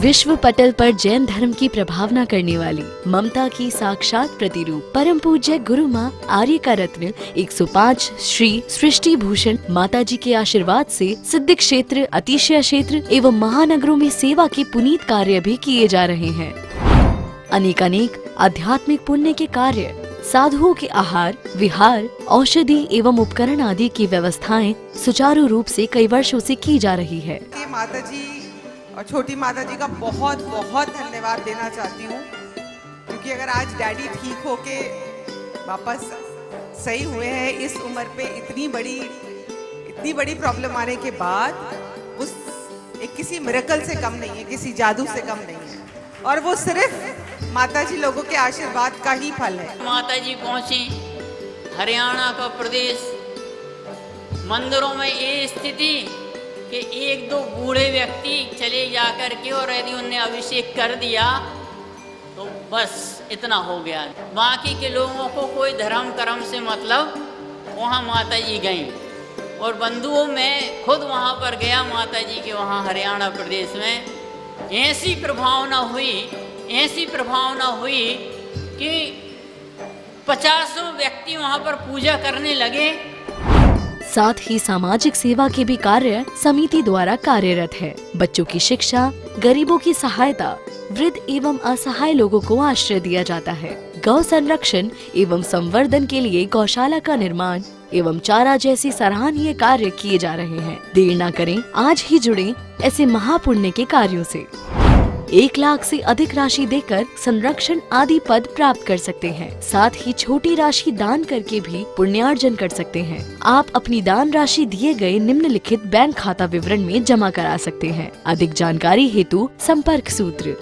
विश्व पटल पर जैन धर्म की प्रभावना करने वाली ममता की साक्षात प्रतिरूप परम पूज्य गुरु माँ आर्य का रत्न 105 श्री सृष्टि भूषण माता जी के आशीर्वाद से सिद्धि क्षेत्र, अतिशय क्षेत्र एवं महानगरों में सेवा के पुनीत कार्य भी किए जा रहे हैं। अनेक आध्यात्मिक पुण्य के कार्य, साधुओं के आहार, विहार, औषधि एवं उपकरण आदि की व्यवस्थाएं सुचारू रूप से कई वर्षों से की जा रही है। माता जी और छोटी माता जी का बहुत बहुत धन्यवाद देना चाहती हूँ, क्योंकि अगर आज डैडी ठीक होके वापस सही हुए हैं इस उम्र पे, इतनी बड़ी प्रॉब्लम आने के बाद, उस एक किसी मिरेकल से कम नहीं है, किसी जादू से कम नहीं है, और वो सिर्फ माता जी लोगों के आशीर्वाद का ही फल है। माता जी पहुंची हरियाणा का प्रदेश, मंदिरों में ये स्थिति कि एक दो बूढ़े व्यक्ति चले जा कर के और यदि उन्हें अभिषेक कर दिया तो बस इतना हो गया। बाकी के लोगों को कोई धर्म कर्म से मतलब, वहाँ माता जी गईं और बंधुओं में खुद वहाँ पर गया माता जी के वहाँ हरियाणा प्रदेश में। ऐसी प्रभावना हुई कि 50 व्यक्ति वहाँ पर पूजा करने लगे। साथ ही सामाजिक सेवा के भी कार्य समिति द्वारा कार्यरत है। बच्चों की शिक्षा, गरीबों की सहायता, वृद्ध एवं असहाय लोगों को आश्रय दिया जाता है। गौ संरक्षण एवं संवर्धन के लिए गौशाला का निर्माण एवं चारा जैसी सराहनीय कार्य किए जा रहे हैं। देर न करें, आज ही जुड़ें ऐसे महापुण्य के कार्यों से। 1 लाख से अधिक राशि देकर संरक्षण आदि पद प्राप्त कर सकते हैं। साथ ही छोटी राशि दान करके भी पुण्यार्जन कर सकते हैं। आप अपनी दान राशि दिए गए निम्नलिखित बैंक खाता विवरण में जमा करा सकते हैं। अधिक जानकारी हेतु संपर्क सूत्र।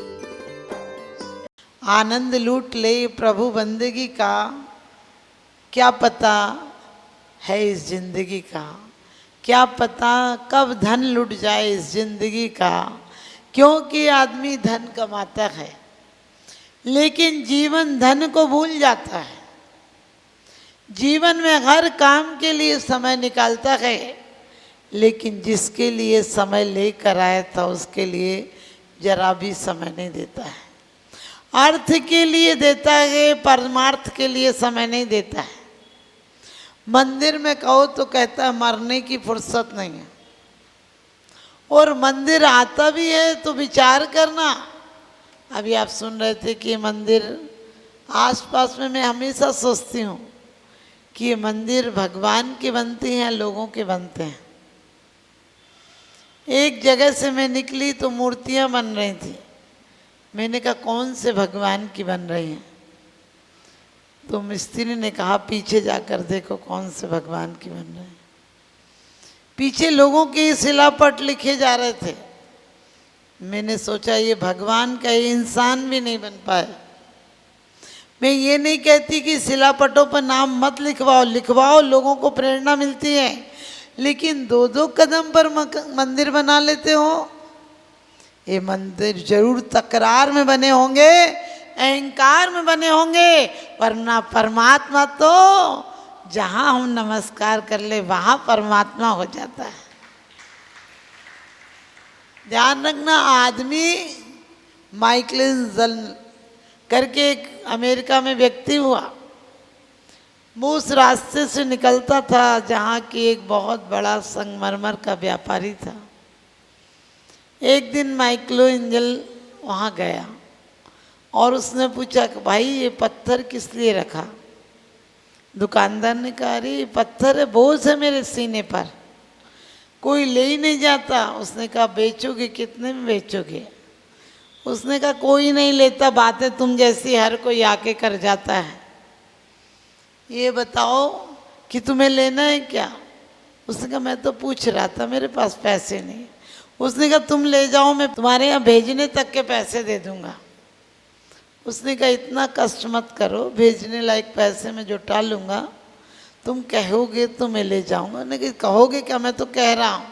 आनंद लूट ले प्रभु बंदगी का, क्या पता है इस जिंदगी का, क्या पता कब धन लुट जाए इस जिंदगी का। क्योंकि आदमी धन कमाता है लेकिन जीवन धन को भूल जाता है। जीवन में हर काम के लिए समय निकालता है, लेकिन जिसके लिए समय लेकर आया था उसके लिए जरा भी समय नहीं देता है। अर्थ के लिए देता है, परमार्थ के लिए समय नहीं देता है। मंदिर में कहो तो कहता है मरने की फुर्सत नहीं है, और मंदिर आता भी है तो विचार करना। अभी आप सुन रहे थे कि मंदिर आसपास में, मैं हमेशा सोचती हूँ कि ये मंदिर भगवान के बनते हैं, लोगों के बनते हैं। एक जगह से मैं निकली तो मूर्तियाँ बन रही थी। मैंने कहा कौन से भगवान की बन रही हैं? तो मिस्त्री ने कहा पीछे जाकर देखो कौन से भगवान की बन रही हैं। पीछे लोगों के शिलापट लिखे जा रहे थे। मैंने सोचा ये भगवान का, ये इंसान भी नहीं बन पाए। मैं ये नहीं कहती कि शिलापटों पर नाम मत लिखवाओ, लोगों को प्रेरणा मिलती है, लेकिन 2-2 कदम पर मंदिर बना लेते हो। ये मंदिर जरूर तकरार में बने होंगे, अहंकार में बने होंगे, वरना परमात्मा तो जहाँ हम नमस्कार कर ले वहाँ परमात्मा हो जाता है। ध्यान रखना, आदमी माइकल करके एक अमेरिका में व्यक्ति हुआ, वो उस रास्ते से निकलता था जहाँ की एक बहुत बड़ा संगमरमर का व्यापारी था। एक दिन माइकल एंजल वहाँ गया और उसने पूछा कि भाई ये पत्थर किस लिए रखा? दुकानदार ने कहा अरे ये पत्थर है, बोझ है मेरे सीने पर, कोई ले ही नहीं जाता। उसने कहा बेचोगे, कितने में बेचोगे? उसने कहा कोई नहीं लेता, बातें तुम जैसी हर कोई आके कर जाता है। ये बताओ कि तुम्हें लेना है क्या? उसने कहा मैं तो पूछ रहा था, मेरे पास पैसे नहीं। उसने कहा तुम ले जाओ, मैं तुम्हारे यहाँ भेजने तक के पैसे दे दूँगा। उसने कहा इतना कष्ट मत करो, भेजने लायक पैसे मैं जुटा लूँगा, तुम कहोगे तो मैं ले जाऊँगा। नहीं कहोगे क्या, मैं तो कह रहा हूँ।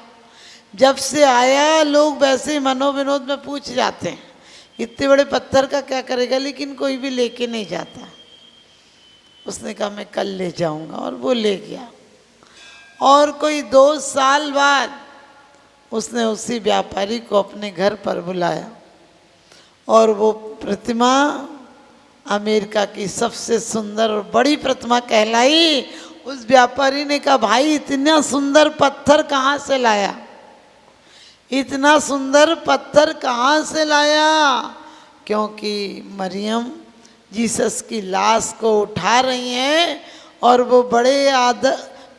जब से आया लोग वैसे ही मनोविनोद में पूछ जाते हैं इतने बड़े पत्थर का क्या करेगा, लेकिन कोई भी लेके नहीं जाता। उसने कहा मैं कल ले जाऊँगा, और वो ले गया। और कोई 2 साल बाद उसने उसी व्यापारी को अपने घर पर बुलाया और वो प्रतिमा अमेरिका की सबसे सुंदर और बड़ी प्रतिमा कहलाई। उस व्यापारी ने कहा, भाई इतना सुंदर पत्थर कहाँ से लाया, इतना सुंदर पत्थर कहाँ से लाया? क्योंकि मरियम जीसस की लाश को उठा रही हैं और वो बड़े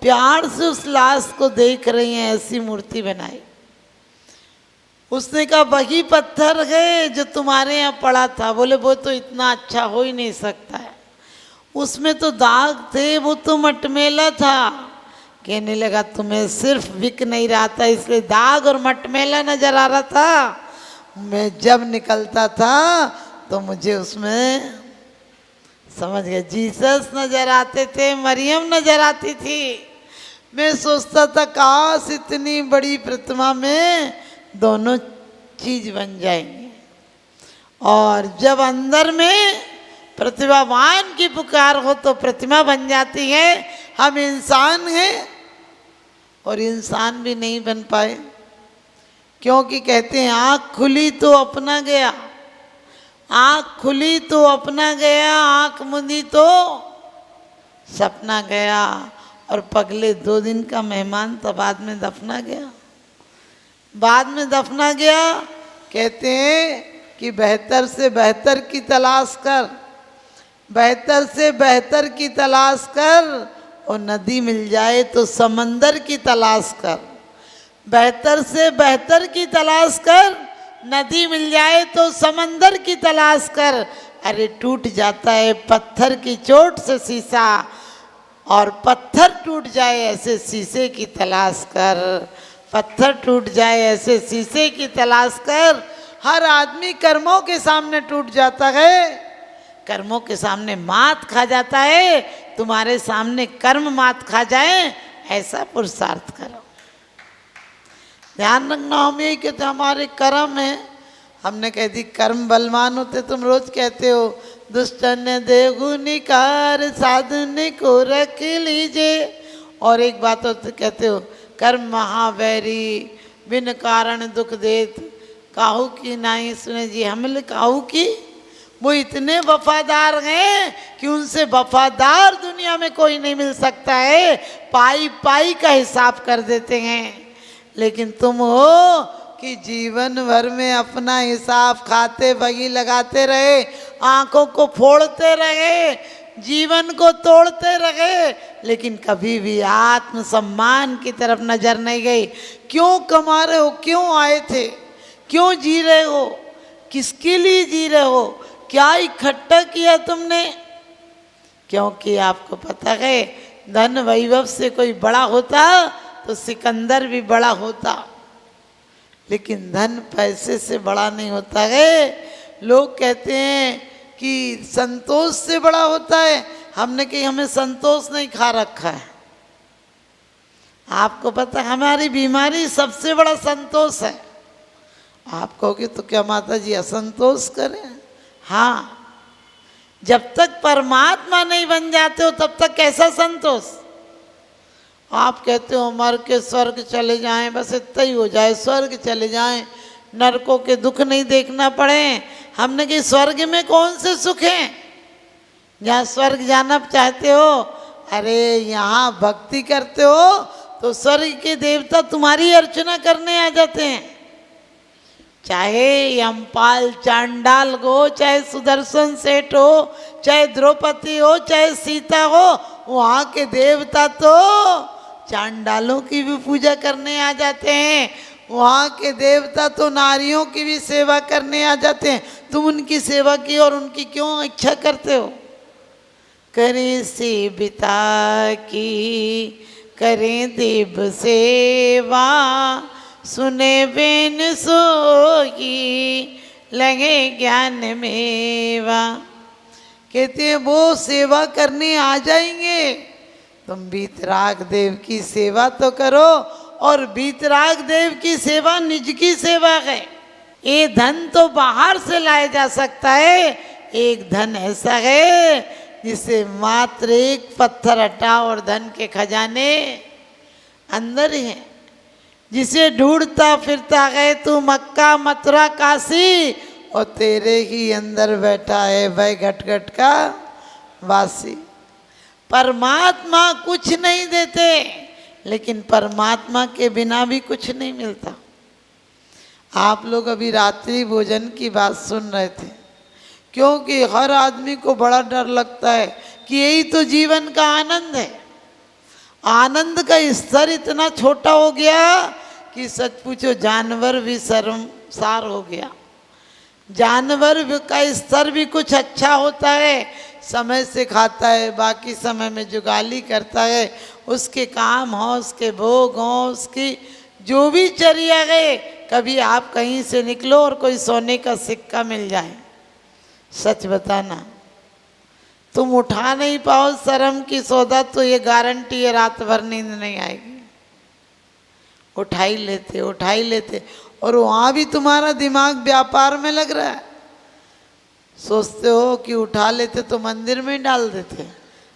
प्यार से उस लाश को देख रही हैं, ऐसी मूर्ति बनाई। उसने कहा, वही पत्थर है जो तुम्हारे यहाँ पड़ा था। बोले, वो तो इतना अच्छा हो ही नहीं सकता है, उसमें तो दाग थे, वो तो मटमेला था। कहने लगा, तुम्हें सिर्फ बिक नहीं रहा था इसलिए दाग और मटमेला नजर आ रहा था। मैं जब निकलता था तो मुझे उसमें, समझ गए, जीसस नजर आते थे, मरियम नजर आती थी। मैं सोचता था काश इतनी बड़ी प्रतिमा में दोनों चीज बन जाएंगे। और जब अंदर में प्रतिभावान की पुकार हो तो प्रतिमा बन जाती है। हम इंसान हैं और इंसान भी नहीं बन पाए, क्योंकि कहते हैं आँख खुली तो अपना गया, आँख खुली तो अपना गया, आँख मुंदी तो सपना गया। और पगले 2 दिन का मेहमान था, बाद में दफना गया, बाद में दफना गया। कहते हैं कि बेहतर से बेहतर की तलाश कर, बेहतर से बेहतर की तलाश कर, और नदी मिल जाए तो समंदर की तलाश कर। बेहतर से बेहतर की तलाश कर, नदी मिल जाए तो समंदर की तलाश कर। अरे टूट जाता है पत्थर की चोट से शीशा, और पत्थर टूट जाए ऐसे शीशे की तलाश कर, पत्थर टूट जाए ऐसे शीशे की तलाश कर। हर आदमी कर्मों के सामने टूट जाता है, कर्मों के सामने मात खा जाता है। तुम्हारे सामने कर्म मात खा जाए, ऐसा पुरुषार्थ करो। ध्यान रखना, हम यही कहते हमारे कर्म है। हमने कह दी कर्म बलवान होते, तुम रोज कहते हो दुष्टन देवगुनिकार साधुनि को रख लीजिए। और एक बात होते कहते हो कर्म महावैरी बिन कारण दुख देत, काहू की नहीं सुने जी। हमने काहू की, वो इतने वफादार हैं कि उनसे वफादार दुनिया में कोई नहीं मिल सकता है, पाई पाई का हिसाब कर देते हैं। लेकिन तुम हो कि जीवन भर में अपना हिसाब खाते बगी लगाते रहे, आंखों को फोड़ते रहे, जीवन को तोड़ते रहे, लेकिन कभी भी आत्मसम्मान की तरफ नजर नहीं गई। क्यों कमा रहे हो, क्यों आए थे, क्यों जी रहे हो, किसके लिए जी रहे हो, क्या इकट्ठा किया तुमने? क्योंकि आपको पता है धन वैभव से कोई बड़ा होता तो सिकंदर भी बड़ा होता, लेकिन धन पैसे से बड़ा नहीं होता है। लोग कहते हैं कि संतोष से बड़ा होता है, हमने कही हमें संतोष नहीं खा रखा है। आपको पता है हमारी बीमारी सबसे बड़ा संतोष है। आप कहोगे तो क्या माता जी असंतोष करें? हाँ, जब तक परमात्मा नहीं बन जाते हो तब तक कैसा संतोष? आप कहते हो मर के स्वर्ग चले जाएं, बस इतना ही हो जाए, स्वर्ग चले जाएं, नरकों के दुख नहीं देखना पड़े। हमने कि स्वर्ग में कौन से सुख हैं जहाँ स्वर्ग जाना चाहते हो? अरे यहाँ भक्ति करते हो तो स्वर्ग के देवता तुम्हारी अर्चना करने आ जाते हैं। चाहे यमपाल चांडाल हो, चाहे सुदर्शन सेठ हो, चाहे द्रौपदी हो, चाहे सीता हो, वहाँ के देवता तो चांडालों की भी पूजा करने आ जाते हैं। वहाँ के देवता तो नारियों की भी सेवा करने आ जाते हैं। तुम उनकी सेवा की और उनकी क्यों इच्छा करते हो? करें सेविता की करें देव सेवा, सुने बेन सोई लगे ज्ञान मेवा। कहते हैं वो सेवा करने आ जाएंगे, तुम बीतराग देव की सेवा तो करो। और बीतराग देव की सेवा निज की सेवा है। ये धन तो बाहर से लाया जा सकता है, एक धन ऐसा है जिसे मात्र एक पत्थर हटाओ और धन के खजाने अंदर हैं। जिसे ढूंढता फिरता गए तू मक्का मथुरा काशी, और तेरे ही अंदर बैठा है वह घट घट का वासी। परमात्मा कुछ नहीं देते, लेकिन परमात्मा के बिना भी कुछ नहीं मिलता। आप लोग अभी रात्रि भोजन की बात सुन रहे थे, क्योंकि हर आदमी को बड़ा डर लगता है कि यही तो जीवन का आनंद है। आनंद का स्तर इतना छोटा हो गया कि सच पूछो जानवर भी शर्मसार हो गया। जानवर का स्तर भी कुछ अच्छा होता है, समय से खाता है, बाकी समय में जुगाली करता है, उसके काम हो, उसके भोग हो, उसकी जो भी चर्या गए। कभी आप कहीं से निकलो और कोई सोने का सिक्का मिल जाए, सच बताना तुम उठा नहीं पाओ शर्म की सौदा, तो ये गारंटी है रात भर नींद नहीं आएगी। उठा ही लेते और वहाँ भी तुम्हारा दिमाग व्यापार में लग रहा है। सोचते हो कि उठा लेते तो मंदिर में ही डाल देते।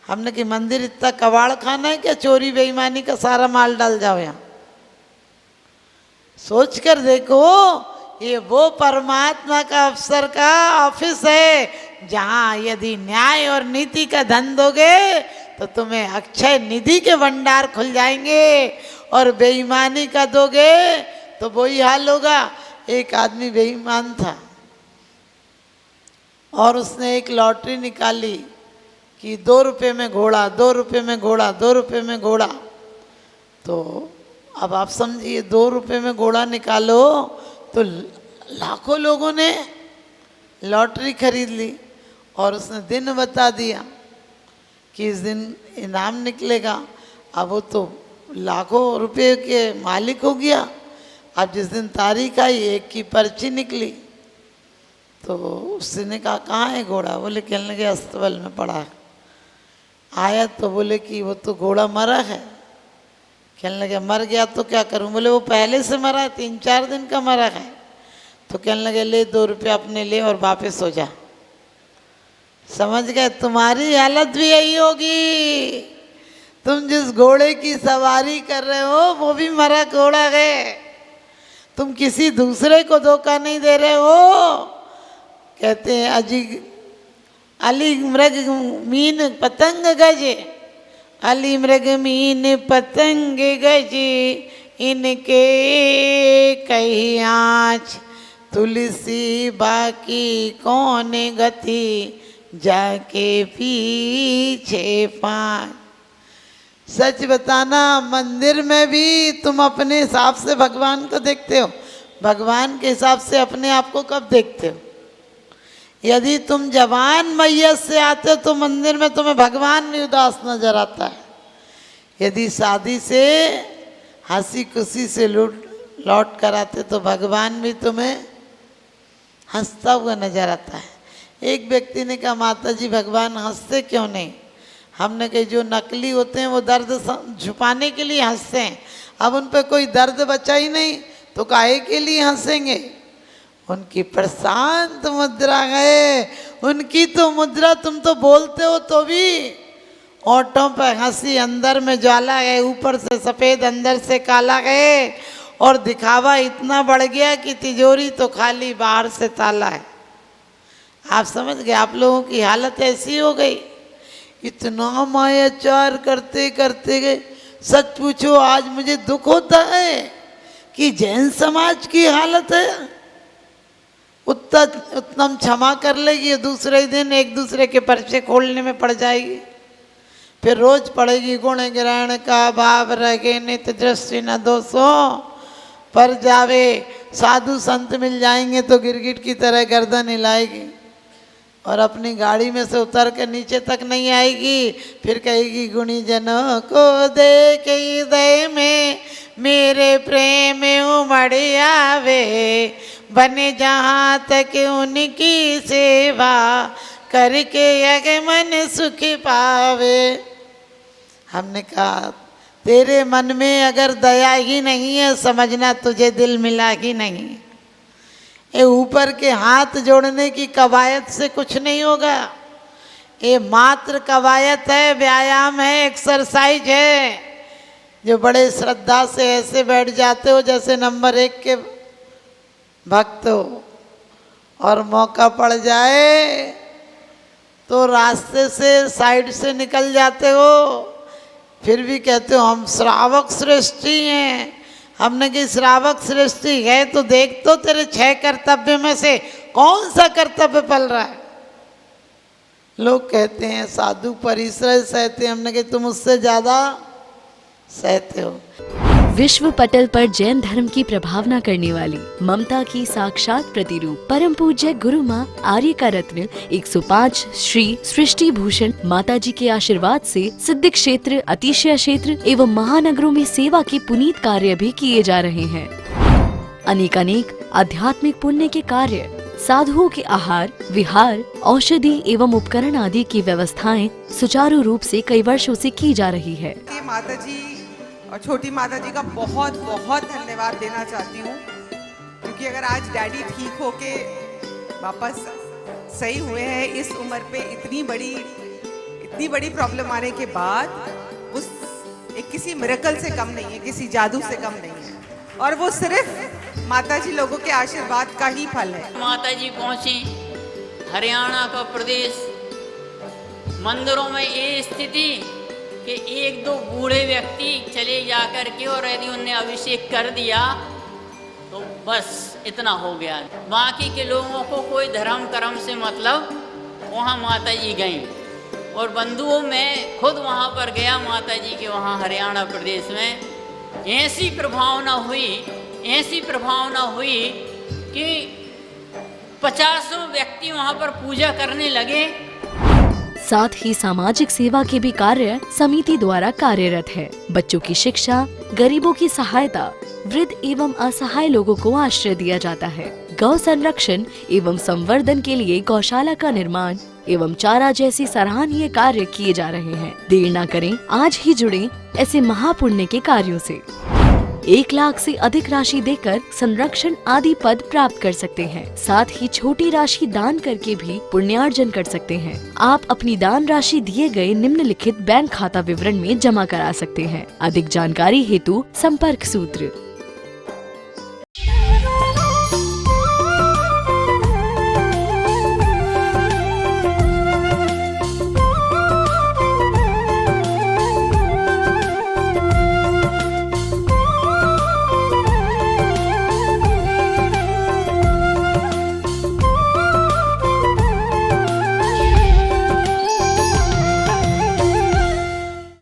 हमने कि मंदिर इतना कबाड़ खाना है क्या, चोरी बेईमानी का सारा माल डाल जाओ यहाँ। सोच कर देखो, ये वो परमात्मा का अफसर का ऑफिस है जहाँ यदि न्याय और नीति का धन दोगे तो तुम्हें अक्षय निधि के भंडार खुल जाएंगे, और बेईमानी का दोगे तो वही हाल होगा। एक आदमी बेईमान था और उसने एक लॉटरी निकाली कि 2 रुपये में घोड़ा, 2 रुपये में घोड़ा, 2 रुपये में घोड़ा। तो अब आप समझिए 2 रुपये में घोड़ा निकालो तो लाखों लोगों ने लॉटरी खरीद ली, और उसने दिन बता दिया कि इस दिन इनाम निकलेगा। अब वो तो लाखों रुपए के मालिक हो गया। अब जिस दिन तारीख आई, एक की पर्ची निकली, तो उसने कहा कहाँ है घोड़ा? बोले कहने लगे अस्तबल में पड़ा है। आया तो बोले कि वो तो घोड़ा मरा है। कहने लगे मर गया तो क्या करूं? बोले वो पहले से मरा है, 3-4 दिन का मरा है। तो कहने लगे ले 2 रुपये अपने ले और वापस हो जा। समझ गए? तुम्हारी हालत भी यही होगी। तुम जिस घोड़े की सवारी कर रहे हो वो भी मरा घोड़ा है, तुम किसी दूसरे को धोखा नहीं दे रहे हो। कहते हैं अली मृग मीन पतंग गज, अली मृग मीन पतंग गज, इनके कही आँच, तुलसी बाकी कौन गति, जाके पीछे पाँच। सच बताना, मंदिर में भी तुम अपने हिसाब से भगवान को देखते हो, भगवान के हिसाब से अपने आप को कब देखते हो? यदि तुम जवान मैयत से आते हो तो मंदिर में तुम्हें भगवान भी उदास नजर आता है। यदि शादी से हंसी खुशी से लौट कर आते तो भगवान भी तुम्हें हंसता हुआ नजर आता है। एक व्यक्ति ने कहा माता जी भगवान हंसते क्यों नहीं? हमने कहा जो नकली होते हैं वो दर्द छुपाने के लिए हंसते हैं, अब उन पर कोई दर्द बचा ही नहीं तो काहे के लिए हंसेंगे? उनकी प्रशांत मुद्रा है, उनकी तो मुद्रा, तुम तो बोलते हो तो भी ओंठों पर हंसी, अंदर में ज्वाला है, ऊपर से सफ़ेद अंदर से काला है, और दिखावा इतना बढ़ गया कि तिजोरी तो खाली बाहर से ताला है। आप समझ गए? आप लोगों की हालत ऐसी हो गई, इतना मायाचार करते करते गए। सच पूछो आज मुझे दुख होता है कि जैन समाज की हालत है। उत्तम क्षमा कर लेगी, दूसरे दिन एक दूसरे के पर्चे खोलने में पड़ जाएगी, फिर रोज पड़ेगी गुण ग्रहण का भाव रहे नित दृष्टि न दोषों पर जावे। साधु संत मिल जाएंगे तो गिरगिट की तरह गर्दन हिलाएगी और अपनी गाड़ी में से उतर के नीचे तक नहीं आएगी, फिर कहेगी गुणी जनों को देख हृदय में मेरे प्रेम उमड़ आवे, बने जहाँ तक उनकी सेवा करके यग मन सुख पावे। हमने कहा तेरे मन में अगर दया ही नहीं है, समझना तुझे दिल मिला ही नहीं। ये ऊपर के हाथ जोड़ने की कवायद से कुछ नहीं होगा, ये मात्र कवायद है, व्यायाम है, एक्सरसाइज है। जो बड़े श्रद्धा से ऐसे बैठ जाते हो जैसे नंबर 1 के भक्त हो, और मौका पड़ जाए तो रास्ते से साइड से निकल जाते हो, फिर भी कहते हो हम श्रावक श्रेष्ठी हैं। हमने कि श्रावक श्रेष्ठी है तो देख तो तेरे 6 कर्तव्य में से कौन सा कर्तव्य पल रहा है। लोग कहते हैं साधु परिश्रय सहते, हमने कि तुम उससे ज्यादा सहते हो। विश्व पटल पर जैन धर्म की प्रभावना करने वाली ममता की साक्षात प्रतिरूप परम पूज्य गुरु माँ आर्य का रत्न 105 श्री सृष्टि भूषण माता जी के आशीर्वाद से सिद्ध क्षेत्र, अतिशय क्षेत्र एवं महानगरों में सेवा के पुनीत कार्य भी किए जा रहे हैं। अनेक आध्यात्मिक पुण्य के कार्य, साधुओं के आहार, विहार, औषधि एवं उपकरण आदि की व्यवस्थाएं सुचारू रूप से कई वर्षों से की जा रही है। कि माता जी और छोटी माता जी का बहुत बहुत धन्यवाद देना चाहती हूँ, क्योंकि अगर आज डैडी ठीक होके वापस सही हुए हैं इस उम्र पे, इतनी बड़ी प्रॉब्लम आने के बाद, उस एक किसी मिरेकल से कम नहीं है, किसी जादू से कम नहीं है, और वो सिर्फ माता जी लोगों के आशीर्वाद का ही फल है। माता जी पहुंची हरियाणा का प्रदेश, मंदिरों में ये स्थिति कि 1-2 बूढ़े व्यक्ति चले जा कर के और यदि उनने अभिषेक कर दिया तो बस इतना हो गया, बाकी के लोगों को कोई धर्म कर्म से मतलब। वहाँ माता जी गईं और बंधुओं में खुद वहाँ पर गया माता जी के वहाँ हरियाणा प्रदेश में। ऐसी प्रभावना हुई कि 50 व्यक्ति वहाँ पर पूजा करने लगे। साथ ही सामाजिक सेवा के भी कार्य समिति द्वारा कार्यरत है। बच्चों की शिक्षा, गरीबों की सहायता, वृद्ध एवं असहाय लोगों को आश्रय दिया जाता है। गौ संरक्षण एवं संवर्धन के लिए गौशाला का निर्माण एवं चारा जैसी सराहनीय कार्य किए जा रहे हैं। देर न करें, आज ही जुड़ें ऐसे महापुण्य के कार्यों से। 1 लाख से अधिक राशि देकर संरक्षण आदि पद प्राप्त कर सकते हैं। साथ ही छोटी राशि दान करके भी पुण्यार्जन कर सकते हैं। आप अपनी दान राशि दिए गए निम्नलिखित बैंक खाता विवरण में जमा करा सकते हैं। अधिक जानकारी हेतु संपर्क सूत्र